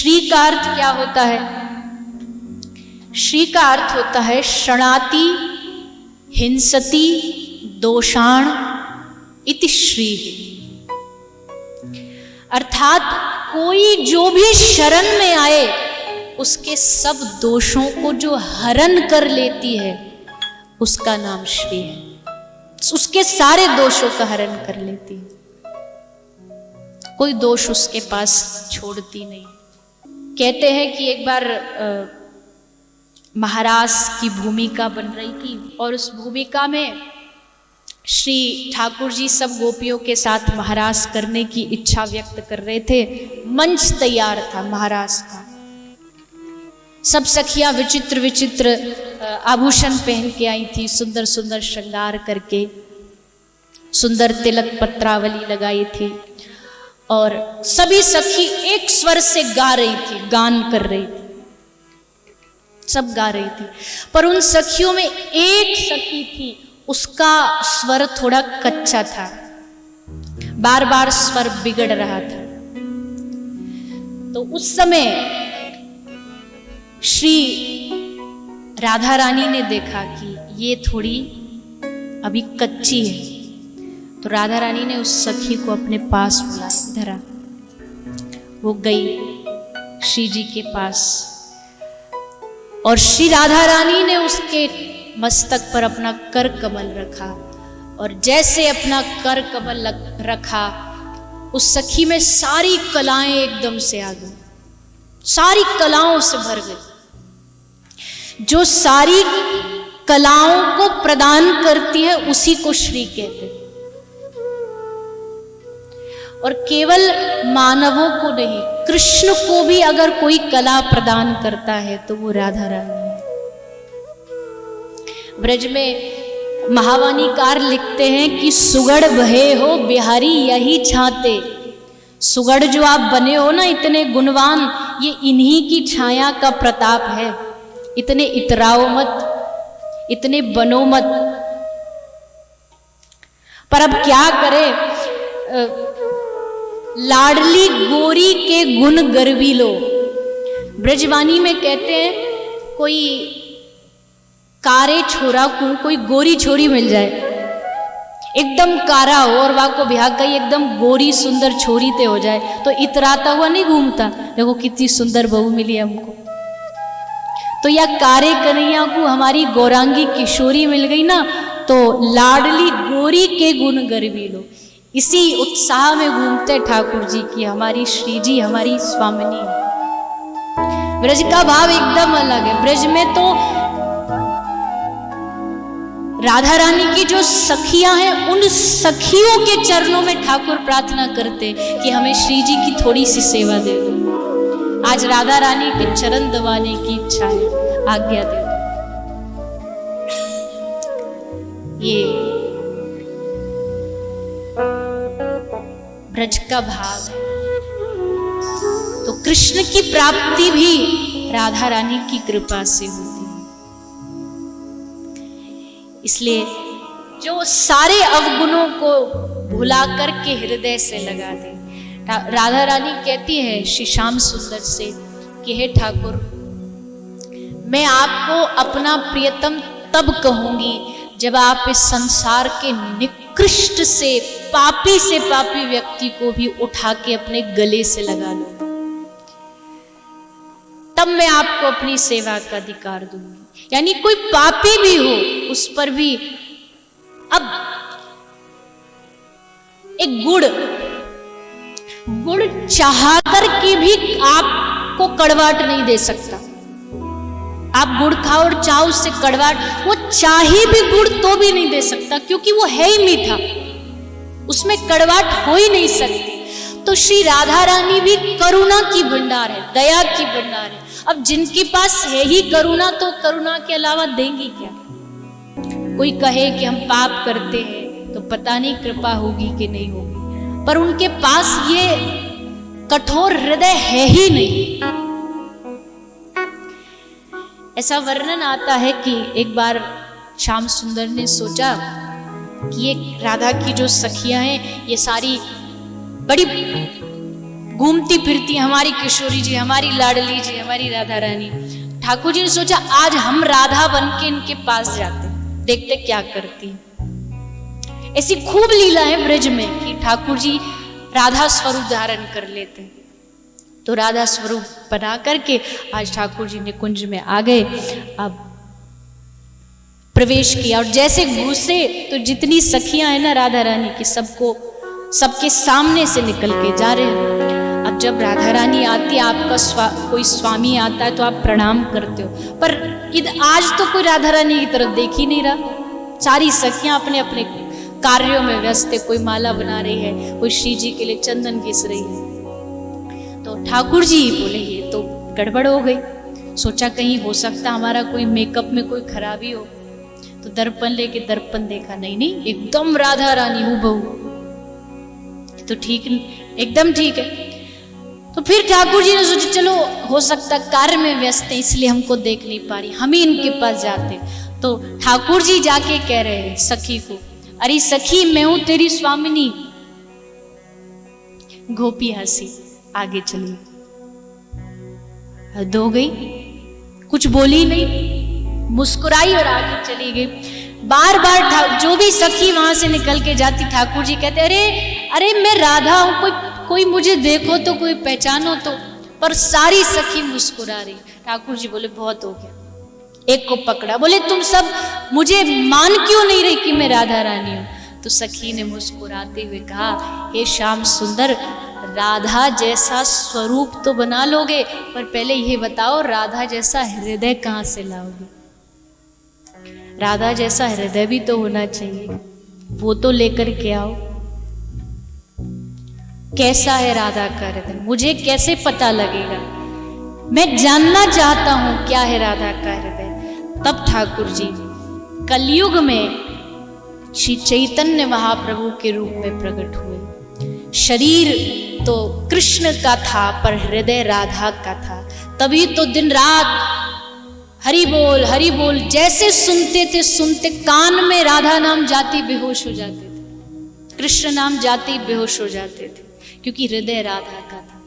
श्री का अर्थ क्या होता है? श्री का अर्थ होता है शृणाति हिंसति दोषाण इति श्री। अर्थात कोई जो भी शरण में आए उसके सब दोषों को जो हरण कर लेती है उसका नाम श्री है। उसके सारे दोषों का हरण कर लेती है, कोई दोष उसके पास छोड़ती नहीं। कहते हैं कि एक बार महाराज की भूमिका बन रही थी और उस भूमिका में श्री ठाकुर जी सब गोपियों के साथ महाराज करने की इच्छा व्यक्त कर रहे थे। मंच तैयार था महाराज का, सब सखियां विचित्र विचित्र आभूषण पहन के आई थी, सुंदर सुंदर श्रृंगार करके, सुंदर तिलक पत्रावली लगाई थी और सभी सखी एक स्वर से गा रही थी, गान कर रही थी, सब गा रही थी। पर उन सखियों में एक सखी थी, उसका स्वर थोड़ा कच्चा था, बार बार स्वर बिगड़ रहा था। तो उस समय श्री राधा रानी ने देखा कि ये थोड़ी अभी कच्ची है, तो राधा रानी ने उस सखी को अपने पास बुलाया, इधर आ। वो गई श्री जी के पास और श्री राधा रानी ने उसके मस्तक पर अपना कर कमल रखा और जैसे अपना कर कमल रखा उस सखी में सारी कलाएं एकदम से आ गई, सारी कलाओं से भर गई। जो सारी कलाओं को प्रदान करती है उसी को श्री कहते हैं। और केवल मानवों को नहीं, कृष्ण को भी अगर कोई कला प्रदान करता है तो वो राधा रानी है। ब्रज में महावाणीकार लिखते हैं कि सुगढ़ भये हो बिहारी यही छाते। सुगढ़ जो आप बने हो ना, इतने गुणवान, ये इन्हीं की छाया का प्रताप है। इतने इतराओ मत, इतने बनो मत। पर अब क्या करें, लाडली गोरी के गुण गर्वी लो। ब्रजवाणी में कहते हैं कोई कारे छोरा को कोई गोरी छोरी मिल जाए, एकदम कारा हो और वहां को ब्याह गई एकदम गोरी सुंदर छोरी ते हो जाए तो इतराता हुआ नहीं घूमता, देखो कितनी सुंदर बहू मिली हमको। तो या कारे कन्हैया को हमारी गौरांगी किशोरी मिल गई ना, तो लाडली गोरी के गुण गर्वी लो। इसी उत्साह में घूमते ठाकुर जी की हमारी श्री जी हमारी स्वामिनी है। ब्रज का भाव एकदम अलग है। ब्रज में तो राधा रानी की जो सखियां हैं उन सखियों के चरणों में ठाकुर प्रार्थना करते कि हमें श्री जी की थोड़ी सी सेवा दे दो। आज राधा रानी के चरण दबाने की इच्छा है, आज्ञा दे दो। ये ब्रज का भाव है। तो कृष्ण की प्राप्ति भी राधा रानी की कृपा से होती है। इसलिए जो सारे अवगुणों को भुला करके हृदय से लगा दे। राधा रानी कहती है श्री श्याम सुंदर से कि हे ठाकुर, मैं आपको अपना प्रियतम तब कहूंगी जब आप इस संसार के निकृष्ट से पापी व्यक्ति को भी उठा के अपने गले से लगा लो, तब मैं आपको अपनी सेवा का अधिकार दूंगी। यानी कोई पापी भी हो उस पर भी। अब एक गुड़ चाहकर के भी आपको कड़वाहट नहीं दे सकता। आप गुड़ खाओ और चाहो उससे कड़वाहट, वो चाहे भी गुड़ तो भी नहीं दे सकता, क्योंकि वो है ही मीठा, उसमें कड़वाहट हो ही नहीं सकती। तो श्री राधा रानी भी करुणा की भंडार है, दया की भंडार है। अब जिनके पास है ही करुणा, तो करुणा के अलावा देंगी क्या? कोई कहे कि हम पाप करते हैं तो पता नहीं कृपा होगी कि नहीं होगी, पर उनके पास ये कठोर हृदय है ही नहीं। ऐसा वर्णन आता है कि एक बार श्याम सुंदर ने सोचा कि ये राधा की जो सखियां हैं ये सारी बड़ी घूमती फिरती हमारी किशोरी जी, हमारी लाडली जी, हमारी राधा रानी। ठाकुर जी ने सोचा आज हम राधा बन के इनके पास जाते, देखते क्या करती। ऐसी खूब लीला है ब्रज में कि ठाकुर जी राधा स्वरूप धारण कर लेते। तो राधा स्वरूप बना करके आज ठाकुर जी ने कुंज में आ गए, अब प्रवेश किया। और जैसे घुसे तो जितनी सखियां हैं ना राधा रानी की, सबको सबके सामने से निकल के जा रहे हैं। अब जब राधा रानी आती है, आपका कोई स्वामी आता है तो आप प्रणाम करते हो, पर आज तो कोई राधा रानी की तरफ देख ही नहीं रहा। सारी सखियां अपने अपने कार्यों में व्यस्त है, कोई माला बना रही है, कोई श्री जी के लिए चंदन घिस रही है। तो ठाकुर जी बोले ये तो गड़बड़ हो गई। सोचा कहीं हो सकता हमारा कोई मेकअप में कोई खराबी हो, तो दर्पण लेके दर्पण देखा, नहीं नहीं एकदम राधा रानी हूबहू, तो ठीक, एकदम ठीक है। तो फिर ठाकुर जी ने सोचा चलो हो सकता कार्य में व्यस्त है इसलिए हमको देख नहीं पा रही, हम ही इनके पास जाते। तो ठाकुर जी जाके कह रहे हैं सखी को, अरे सखी मैं हूं तेरी स्वामिनी। गोपी हंसी, आगे चली, हद हो गई, कुछ बोली नहीं, मुस्कुराई और आगे चली गई। बार बार जो भी सखी वहां से निकल के जाती, ठाकुर जी कहते अरे अरे मैं राधा हूं, कोई मुझे देखो तो, कोई पहचानो तो, पर सारी सखी मुस्कुरा रही। ठाकुर जी बोले बहुत हो गया, एक को पकड़ा, बोले तुम सब मुझे मान क्यों नहीं रही कि मैं राधा रानी हूं। तो सखी ने मुस्कुराते हुए कहा, हे श्याम सुंदर, राधा जैसा स्वरूप तो बना लोगे, पर पहले यह बताओ राधा जैसा हृदय कहां से लाओगे। राधा जैसा हृदय भी तो होना चाहिए, वो तो लेकर के आओ। कैसा है राधा का हृदय, मुझे कैसे पता लगेगा, मैं जानना चाहता हूं क्या है राधा का हृदय। तब ठाकुर जी कलयुग में श्री चैतन्य महाप्रभु के रूप में प्रकट हुए। शरीर तो कृष्ण का था पर हृदय राधा का था, तभी तो दिन रात हरि बोल जैसे सुनते थे, सुनते कान में राधा नाम जाती बेहोश हो जाते थे, कृष्ण नाम जाती बेहोश हो जाते थे, क्योंकि हृदय राधा का था।